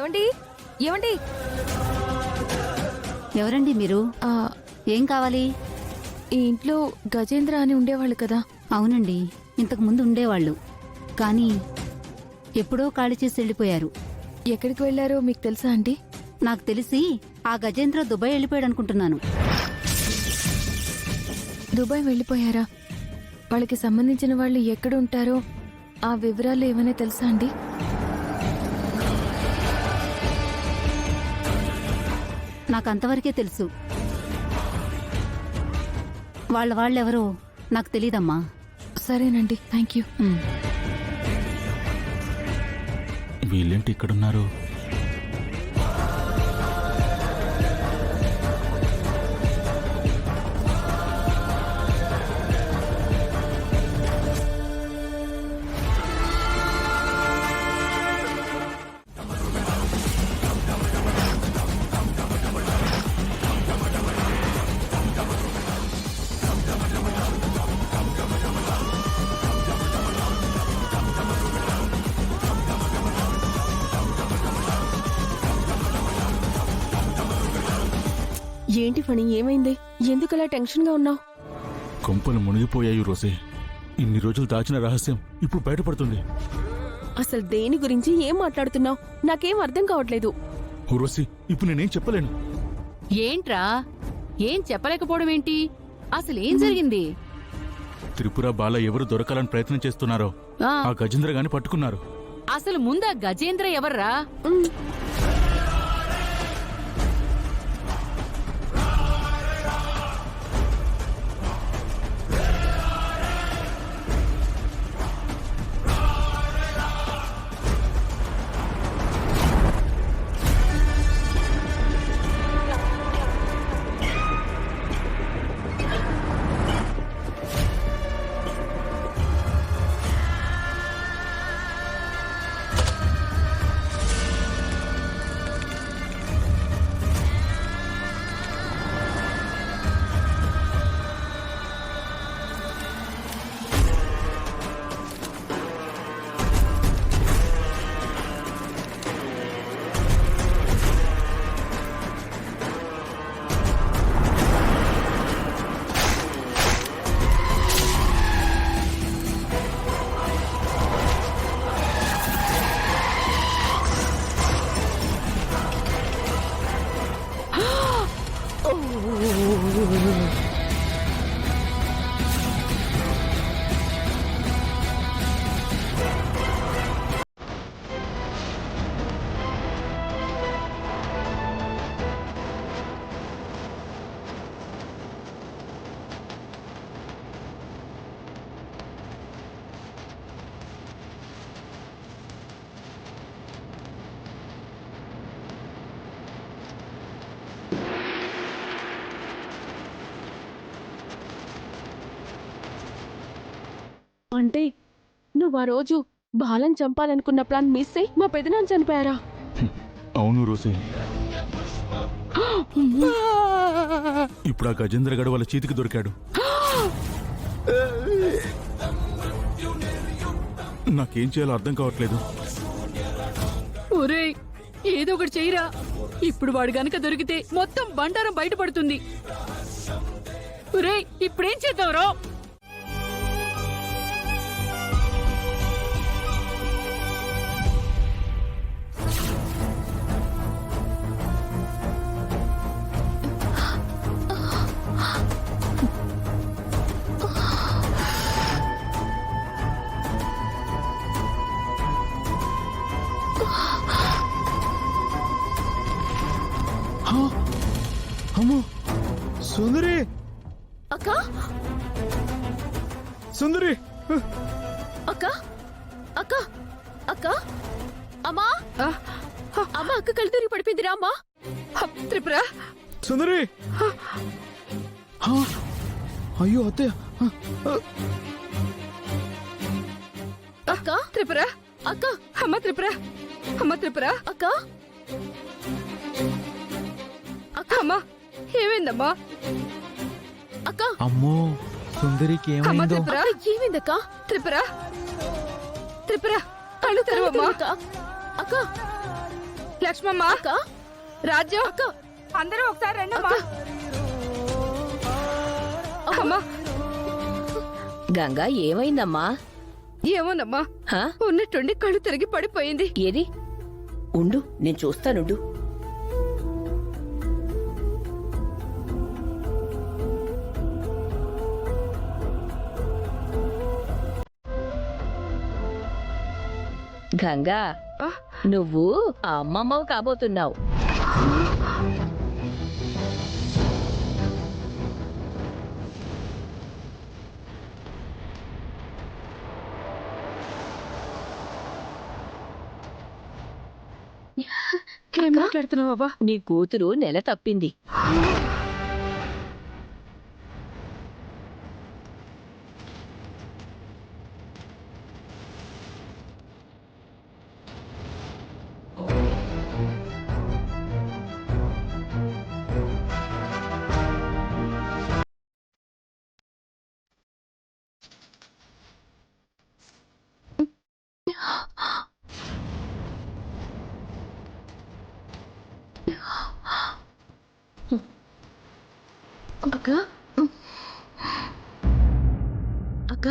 ఏమండి ఏమండి ఎవరండి మీరు? ఏం కావాలి? ఈ ఇంట్లో గజేంద్ర అని ఉండేవాళ్ళు కదా? అవునండి, ఇంతకు ముందు ఉండేవాళ్ళు, కానీ ఎప్పుడో ఖాళీ చేసి వెళ్ళిపోయారు. ఎక్కడికి వెళ్లారో మీకు తెలుసా అండి? నాకు తెలిసి ఆ గజేంద్ర దుబాయ్ వెళ్ళిపోయాడు అనుకుంటున్నాను. దుబాయ్ వెళ్ళిపోయారా? వాళ్ళకి సంబంధించిన వాళ్ళు ఎక్కడ ఉంటారో ఆ వివరాలు ఏమైనా తెలుసా అండి? నాకు అంతవరకే తెలుసు. వాళ్ళెవరో నాకు తెలీదమ్మా. సరేనండి, థ్యాంక్ యూ. వీళ్ళేంటి ఇక్కడున్నారు? ఏంటి ఫణి, ఏమైంది? ఎందుకలా టెన్షన్ గా ఉన్నావు? కొంపలు మునిగిపోయాయి రోసే. ఇన్ని రోజులు దాచిన రహస్యం ఇప్పుడు బయటపడుతుంది. అసలు దేని గురించి ఏం మాట్లాడుతున్నావు? నాకేం అర్థం కావట్లేదు. ఓ రోసి, ఇప్పుడు నేనేం చెప్పలేను. ఏంట్రా, ఏం చెప్పలేకపోవడం ఏంటి? అసలేం జరిగింది? త్రిపుర బాల ఎవరు దొరకాలని ప్రయత్నం చేస్తున్నారో ఆ గజేంద్ర గాని పట్టుకున్నారు. అసలు ముందా గజేంద్ర ఎవర్రా? అంటే నువ్వు ఆ రోజు బాలను చంపాలనుకున్న ప్లాన్ మిస్ అయి మా పెదనాన్న చనిపోయారా? అవును రోసే. ఇప్పుడు ఆ గజేంద్ర గడు వాళ్ళ చేతికి దొరికాడు. నాకేం చేయాలో అర్థం కావట్లేదు. ఒరేయ్, ఏదో ఒకటి చెయ్యరా. ఇప్పుడు వాడు గనక దొరికితే మొత్తం బండారం బయటపడుతుంది. ఒరేయ్, ఇప్పుడేం చేద్దాంరా? అమ్మో సుందరి! అక్క, సుందరి! అక్క, అక్క, అక్క, అమ్మా, అమ్మా, అక్క కళ్ళు తిరిగి పడిపోయిందిరా అమ్మా. త్రిపుర, సుందరి! అయ్యో అత్తయ్య! అక్క, త్రిపుర, అక్క, అమ్మ త్రిపుర, అమ్మ త్రిపుర, అక్క, అక్క, అమ్మ ఏమైందమ్మా? అక్క, అమ్మో సుందరికి అమ్మ ఏమైందో? త్రిపుర, ఏమైందక్క? త్రిపుర, త్రిపుర కళ్ళు తెరవమ్మా. అక్క, లక్ష్మమ్మ రాజ్యం అందరూ ఒకసారి రండి అమ్మా. గంగా ఏమైందమ్మా? ఏమోనమ్మా, హా? ఉన్నట్టుండి కళ్ళు తిరిగి పడిపోయింది. ఏది? ఉండు, నేను చూస్తానుండు. గంగా, ఆ? నువ్వు అమ్మమ్మవు కాబోతున్నావు. ఏం మాట్లాడుతున్నావా? నీ కూతురు నెల తప్పింది. అక్క అక్క,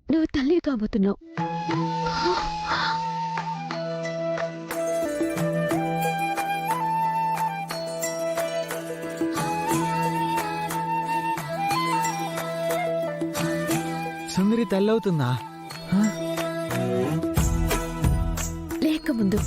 నువ్వు తల్లి కాబోతున్నావు. సుందరి తల్లవుతుందా? లేక ముందు